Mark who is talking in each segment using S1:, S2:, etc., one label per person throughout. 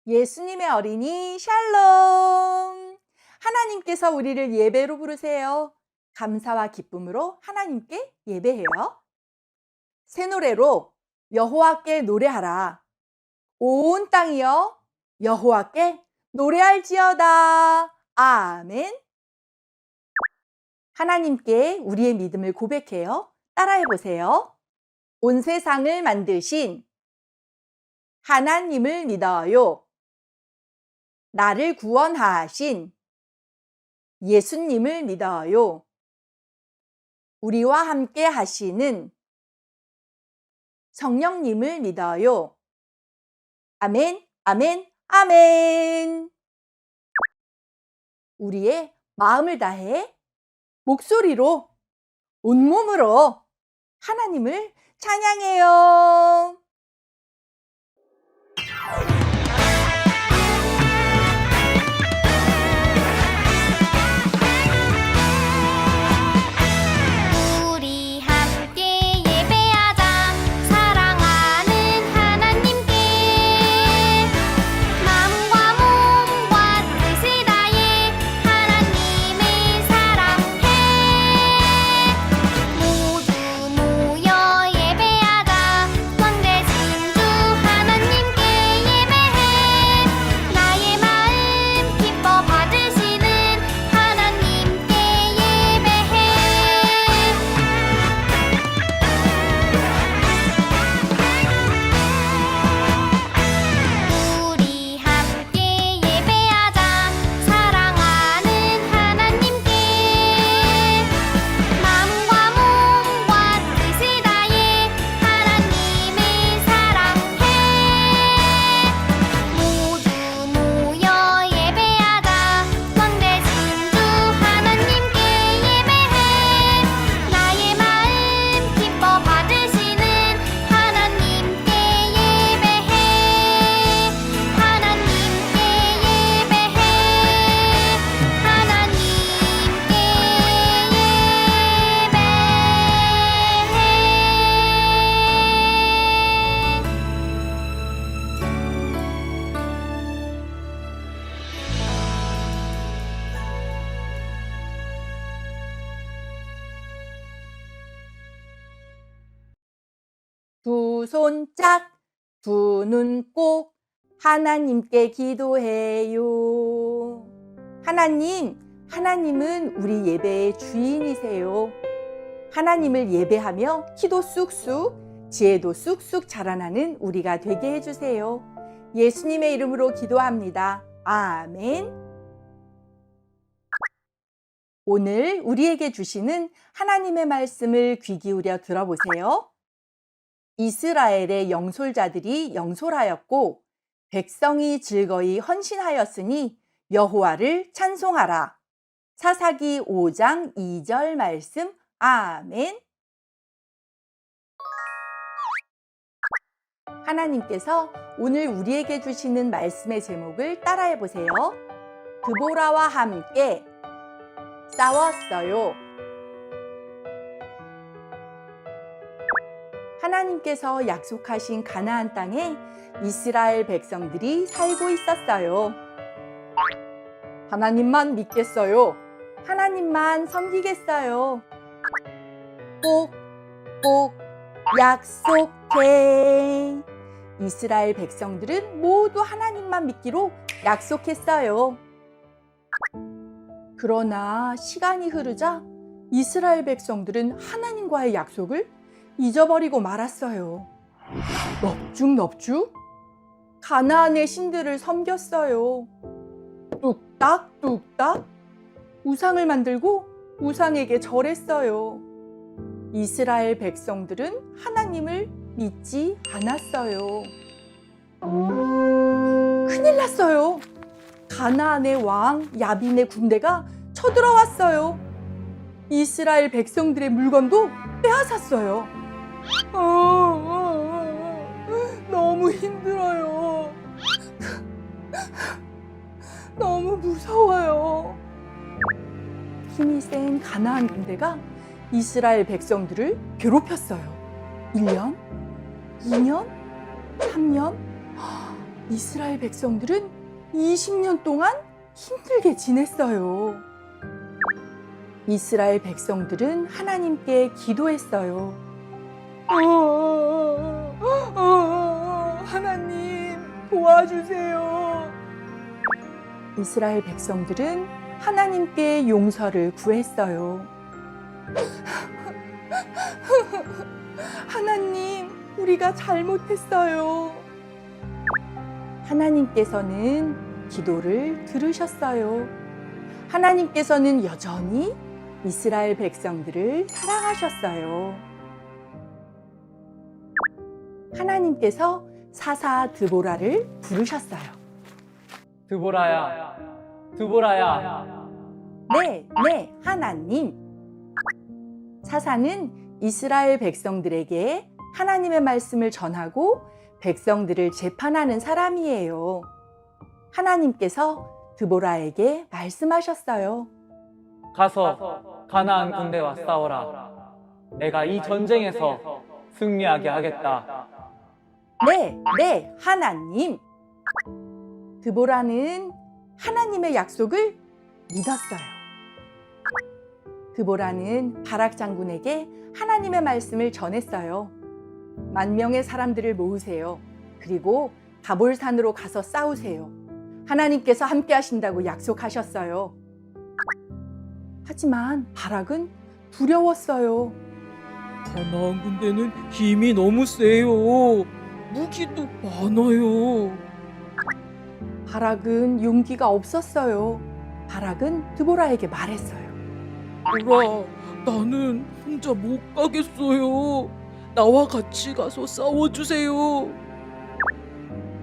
S1: 예수님의 어린이 샬롬! 하나님께서 우리를 예배로 부르세요. 감사와 기쁨으로 하나님께 예배해요. 새 노래로 여호와께 노래하라. 온 땅이여 여호와께 노래할지어다. 아멘. 하나님께 우리의 믿음을 고백해요. 따라해 보세요. 온 세상을 만드신 하나님을 믿어요. 나를 구원하신 예수님을 믿어요. 우리와 함께 하시는 성령님을 믿어요. 아멘, 아멘, 아멘. 우리의 마음을 다해 목소리로 온몸으로 하나님을 찬양해요.
S2: 우리 함께 예배하자. 사랑하는 하나님께 마음과 몸과 뜻을 다해 하나님을 사랑해. 모두 모여 예배하자. 왕되신 주 하나님께 예배해. 나의 마음 기뻐 받으시는 하나님께 예배해. 우리 함께 예배하자. 사랑하는 하나님께 마음과 몸과 뜻을 다해 하나님을 사랑해. 모두 모여 예배하자. 왕되신 주 하나님께 예배해. 나의 마음 기뻐 받으시는 하나님께 예배해. 하나님께 예배해.
S1: 두 손 짝, 두 눈 꼭 하나님께 기도해요. 하나님은 우리 예배의 주인이세요. 하나님을 예배하며 키도 쑥쑥, 지혜도 쑥쑥 자라나는 우리가 되게 해주세요. 예수님의 이름으로 기도합니다. 아멘. 오늘 우리에게 주시는 하나님의 말씀을 귀 기울여 들어보세요. 이스라엘의 영솔자들이 영솔하였고 백성이 즐거이 헌신하였으니 여호와를 찬송하라. 사사기 5장 2절 말씀. 아멘. 하나님께서 오늘 우리에게 주시는 말씀의 제목을 따라해 보세요. 드보라와 함께 싸웠어요. 하나님께서 약속하신 가나안 땅에 이스라엘 백성들이 살고 있었어요. 하나님만 믿겠어요. 하나님만 섬기겠어요. 꼭 약속해. 이스라엘 백성들은 모두 하나님만 믿기로 약속했어요. 그러나 시간이 흐르자 이스라엘 백성들은 하나님과의 약속을 잊어버리고 말았어요. 넙죽 가나안의 신들을 섬겼어요. 뚝딱 우상을 만들고 우상에게 절했어요. 이스라엘 백성들은 하나님을 믿지 않았어요. 큰일 났어요. 가나안의 왕 야빈의 군대가 쳐들어왔어요. 이스라엘 백성들의 물건도 빼앗았어요. 너무 힘들어요. 너무 무서워요. 힘이 센 가나안 군대가 이스라엘 백성들을 괴롭혔어요. 1년, 2년, 3년, 이스라엘 백성들은 20년 동안 힘들게 지냈어요. 이스라엘 백성들은 하나님께 기도했어요. 하나님, 도와주세요. 이스라엘 백성들은 하나님께 용서를 구했어요. 하나님, 우리가 잘못했어요. 하나님께서는 기도를 들으셨어요. 하나님께서는 여전히 이스라엘 백성들을 사랑하셨어요. 하나님께서 사사 드보라를 부르셨어요.
S3: 드보라야, 드보라야.
S1: 네, 하나님. 사사는 이스라엘 백성들에게 하나님의 말씀을 전하고 백성들을 재판하는 사람이에요. 하나님께서 드보라에게 말씀하셨어요.
S3: 가서 가나안 군대와 싸워라. 내가 이 전쟁에서 승리하게 하겠다.
S1: 네, 하나님. 드보라는 하나님의 약속을 믿었어요. 드보라는 바락 장군에게 하나님의 말씀을 전했어요. 10,000명의 사람들을 모으세요. 그리고 다볼산으로 가서 싸우세요. 하나님께서 함께 하신다고 약속하셨어요. 하지만 바락은 두려웠어요.
S4: 가나안 군대는 힘이 너무 세요. 무기도 많아요.
S1: 바락은 용기가 없었어요. 바락은 드보라에게 말했어요.
S4: 보라, 나는 혼자 못 가겠어요. 나와 같이 가서 싸워주세요.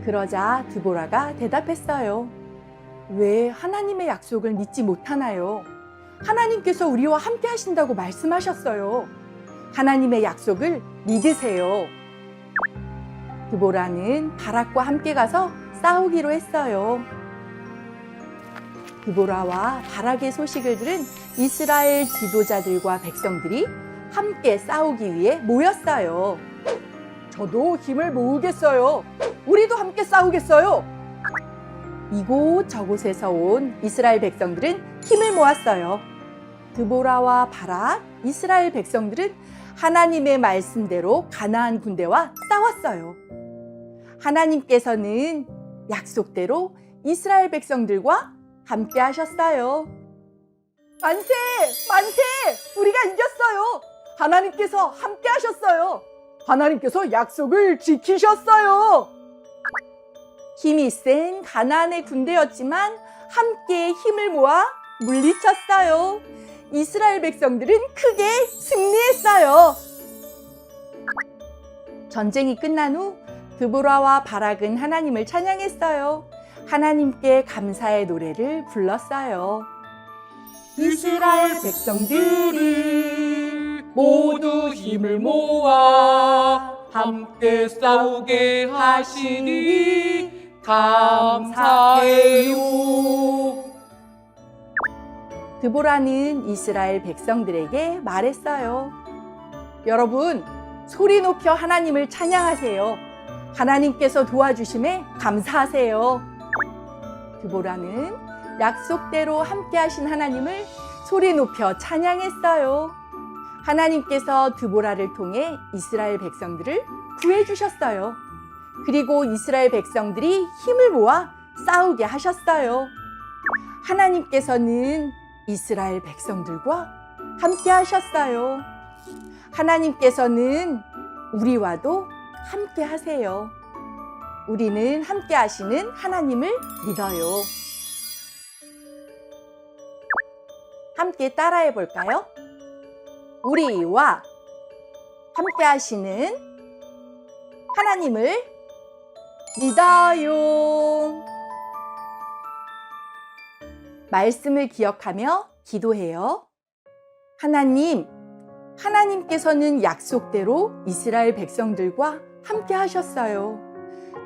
S1: 그러자 드보라가 대답했어요. 왜 하나님의 약속을 믿지 못하나요? 하나님께서 우리와 함께 하신다고 말씀하셨어요. 하나님의 약속을 믿으세요. 드보라는 바락과 함께 가서 싸우기로 했어요. 드보라와 바락의 소식을 들은 이스라엘 지도자들과 백성들이 함께 싸우기 위해 모였어요. 저도 힘을 모으겠어요. 우리도 함께 싸우겠어요. 이곳 저곳에서 온 이스라엘 백성들은 힘을 모았어요. 드보라와 바락, 이스라엘 백성들은 하나님의 말씀대로 가나안 군대와 싸웠어요. 하나님께서는 약속대로 이스라엘 백성들과 함께 하셨어요. 만세! 만세! 우리가 이겼어요! 하나님께서 함께 하셨어요! 하나님께서 약속을 지키셨어요! 힘이 센 가나안의 군대였지만 함께 힘을 모아 물리쳤어요. 이스라엘 백성들은 크게 승리했어요. 전쟁이 끝난 후 드보라와 바락은 하나님을 찬양했어요. 하나님께 감사의 노래를 불렀어요. 이스라엘 백성들이
S4: 모두 힘을 모아 함께 싸우게 하시니 감사해요.
S1: 드보라는 이스라엘 백성들에게 말했어요. 여러분, 소리 높여 하나님을 찬양하세요. 하나님께서 도와주심에 감사하세요. 드보라는 약속대로 함께 하신 하나님을 소리 높여 찬양했어요. 하나님께서 드보라를 통해 이스라엘 백성들을 구해주셨어요. 그리고 이스라엘 백성들이 힘을 모아 싸우게 하셨어요. 하나님께서는 이스라엘 백성들과 함께 하셨어요. 하나님께서는 우리와도 함께 하세요. 우리는 함께 하시는 하나님을 믿어요. 함께 따라해 볼까요? 우리와 함께 하시는 하나님을 믿어요. 말씀을 기억하며 기도해요. 하나님, 하나님께서는 약속대로 이스라엘 백성들과 함께 하셨어요.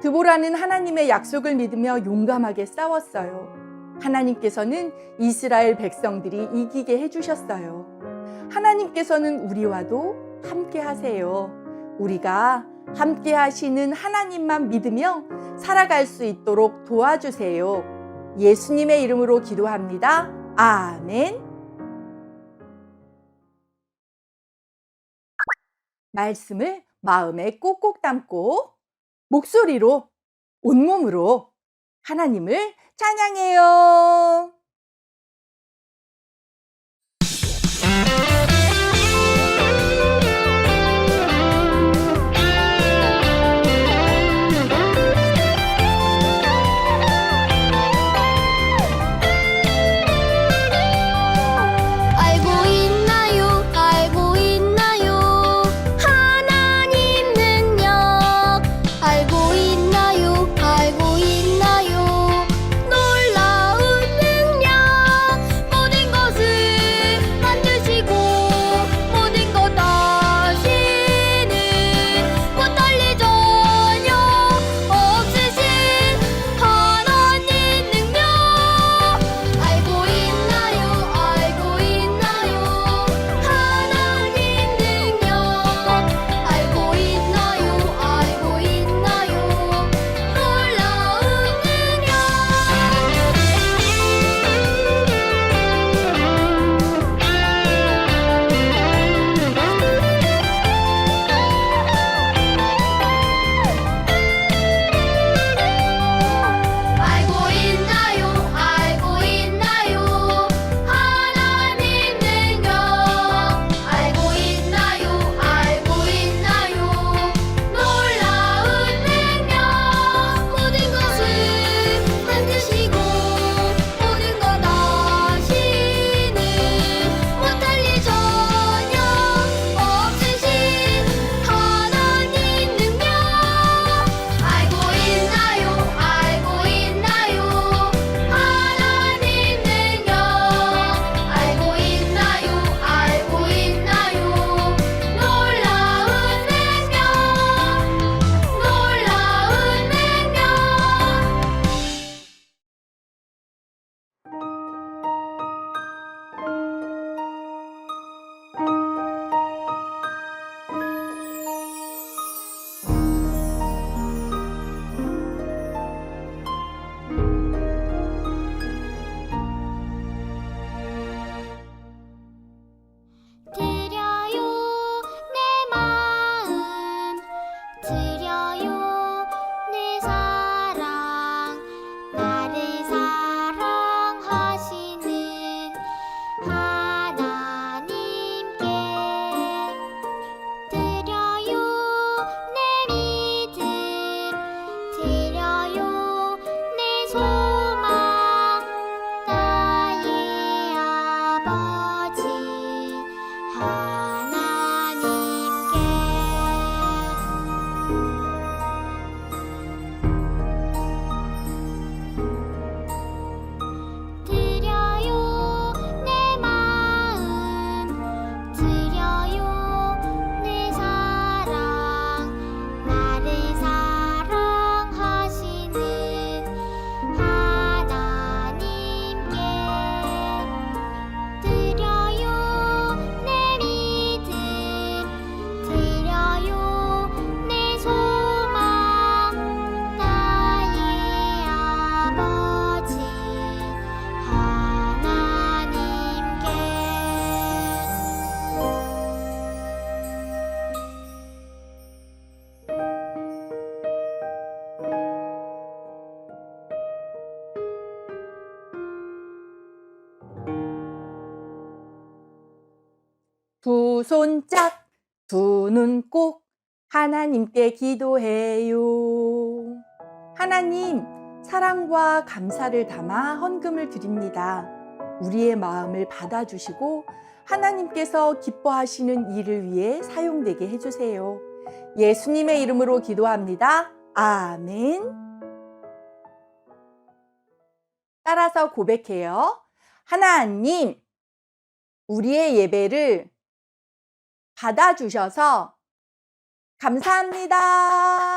S1: 드보라는 하나님의 약속을 믿으며 용감하게 싸웠어요. 하나님께서는 이스라엘 백성들이 이기게 해주셨어요. 하나님께서는 우리와도 함께 하세요. 우리가 함께 하시는 하나님만 믿으며 살아갈 수 있도록 도와주세요. 예수님의 이름으로 기도합니다. 아멘. 말씀을 마음에 꼭꼭 담고 목소리로 온몸으로 하나님을 찬양해요.
S2: 알고 있나요? 알고 있나요? 하나님 능력 알고 있나요? 알고 있나요? 놀라운 능력 모든 것을 만드시고 모든 것 하시는 못할 전혀 없으신 하나님 능력 알고 있나요? 알고 있나요? 하나님 능력 알고 있나요? 알고 있나요? 놀라운 알고 있나요? 알고 있나요? 하나님 능력 알고 있나요? 알고 있나요? 놀라운 능력 모든 것을 만드시고 모든 것 하시는 못할 일 전혀 없으신 하나님 능력 알고 있나요? 알고 있나요? 하나님 능력 알고 있나요? 알고 있나요? 놀라운 능력 드려요 내 마음 드려요 내 사랑 나를 사랑하시는 하나님께 드려요 내 믿음 드려요 내 소망 나의 아버지 하나님께 드려요 내 마음 드려요 내 사랑 나를 사랑하시는 하나님께 드려요 내 믿음 드려요 내 소망 나의 아버지 하나님께
S1: 두 손 짝, 두 눈 꼭 하나님께 기도해요. 하나님, 사랑과 감사를 담아 헌금을 드립니다. 우리의 마음을 받아주시고 하나님께서 기뻐하시는 일을 위해 사용되게 해주세요. 예수님의 이름으로 기도합니다. 아멘. 따라서 고백해요. 하나님, 우리의 예배를 받아주셔서 감사합니다.